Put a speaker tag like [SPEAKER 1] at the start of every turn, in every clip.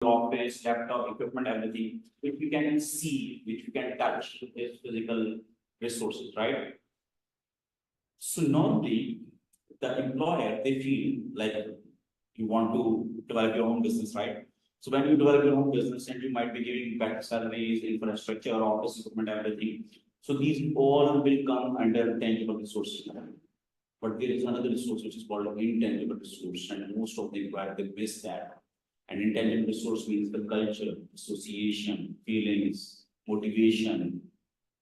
[SPEAKER 1] office, laptop, equipment, everything, which you can see, which you can touch is physical resources, right? So normally the employer, they feel like you want to develop your own business, right? So when you develop your own business and you might be giving better salaries, infrastructure, office equipment, everything. So these all will come under tangible resources. But there is another resource which is called intangible resource, and most of the employer they miss that. And intangible resource means the culture, association, feelings, motivation,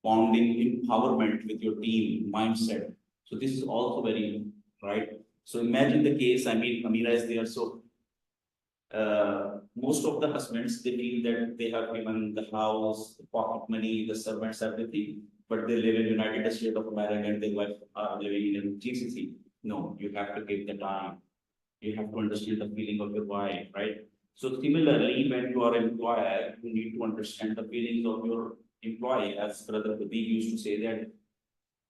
[SPEAKER 1] bonding, empowerment with your team, mindset. So this is also very right. So imagine the case. I mean, Amira is there. So most of the husbands they feel that they have given the house, the pocket money, the servants, everything, but they live in United States of America and their wife are living in GCC. No, you have to give the time. You have to understand the feeling of your wife, right? So similarly, when you are an employer, you need to understand the feelings of your employee. As Brother Pradeep used to say that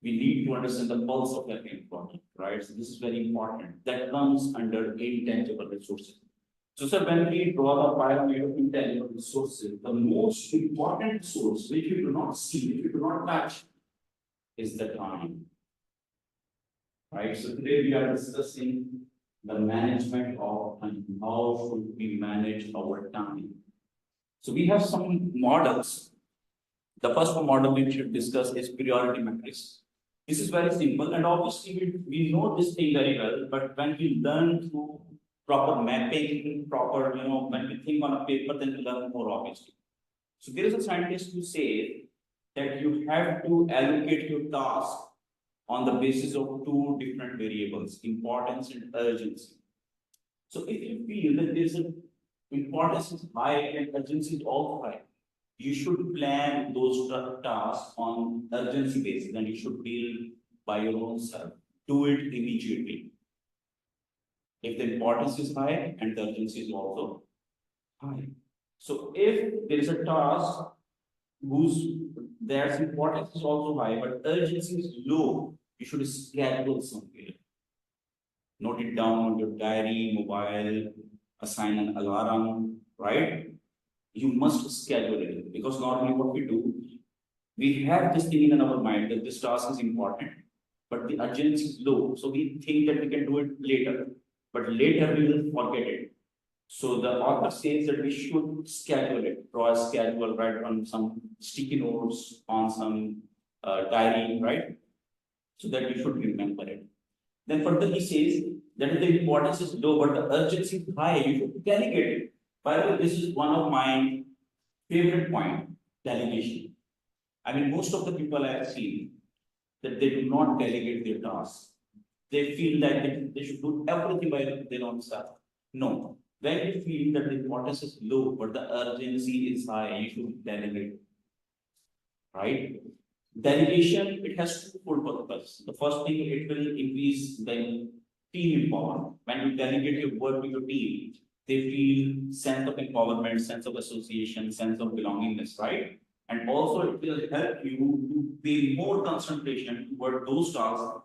[SPEAKER 1] we need to understand the pulse of every employee, right? So this is very important. That comes under intangible resources. So, sir, when we draw the pyramid of intangible resources, the most important source which you do not see, which you do not touch, is the time. Right? So today we are discussing the management of and how should we manage our time. So we have some models. The first model we should discuss is priority matrix. This is very simple, and obviously we know this thing very well, but when we learn through proper mapping, proper, when we think on a paper, then we learn more obviously. So there is a scientist who says that you have to allocate your task on the basis of two different variables, importance and urgency. So if you feel that there's an importance is high and urgency is also high, you should plan those tasks on urgency basis and you should deal by your own self. Do it immediately. If the importance is high and the urgency is also high. So if there is a task whose their importance is also high, but urgency is low, you should schedule somewhere. Note it down on your diary, mobile, assign an alarm, right? You must schedule it because normally what we do, we have this thing in our mind that this task is important, but the urgency is low. So we think that we can do it later, but later we will forget it. So the author says that we should schedule it, draw a schedule, write on some sticky notes, on some diary, right? So that you should remember it. Then further he says that the importance is low, but the urgency is high. You should delegate it. By the way, this is one of my favorite point, delegation. I mean, most of the people I have seen that they do not delegate their tasks. They feel that they should do everything by their own self. No. When you feel that the importance is low, but the urgency is high, you should delegate. Right? Delegation, it has twofold purpose. The first thing, it will increase the team empowerment. When you delegate your work to your team, they feel sense of empowerment, sense of association, sense of belongingness, right? And also it will help you to pay more concentration toward those tasks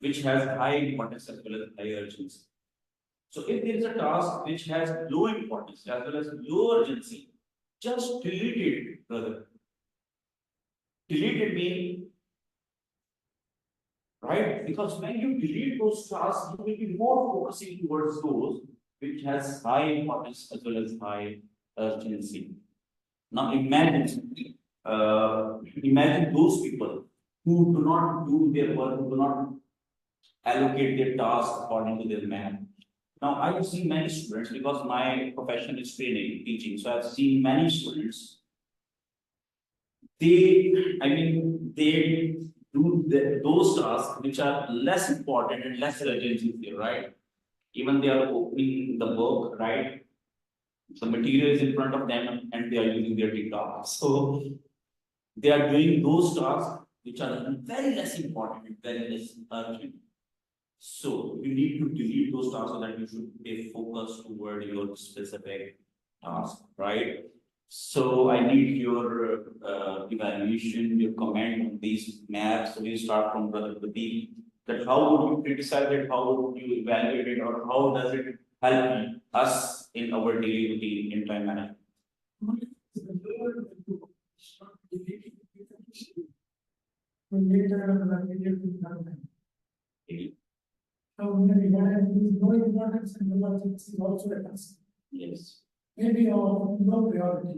[SPEAKER 1] which has high importance as well as high urgency. So if there is a task which has low importance as well as low urgency, just delete it, brother. Delete it means, right? Because when you delete those tasks, you will be more focusing towards those which has high importance as well as high urgency. Now imagine those people who do not do their work, who do not allocate their tasks according to their map. Now, I have seen many students because my profession is training, teaching. So I've seen many students. They do those tasks which are less important and less urgency there, right? Even they are opening the book, right? The material is in front of them and they are using their TikTok. So they are doing those tasks which are very less important and very less urgent. So you need to delete those tasks so that you should stay focused toward your specific task, right? So I need your evaluation, your comment on these maps. So we start from Brother Pradeep. That how would you criticize it? How would you evaluate it? Or how does it help us in our daily routine in time management.
[SPEAKER 2] Now, maybe no importance and no urgency also a concern.
[SPEAKER 1] Yes.
[SPEAKER 2] Maybe no priority.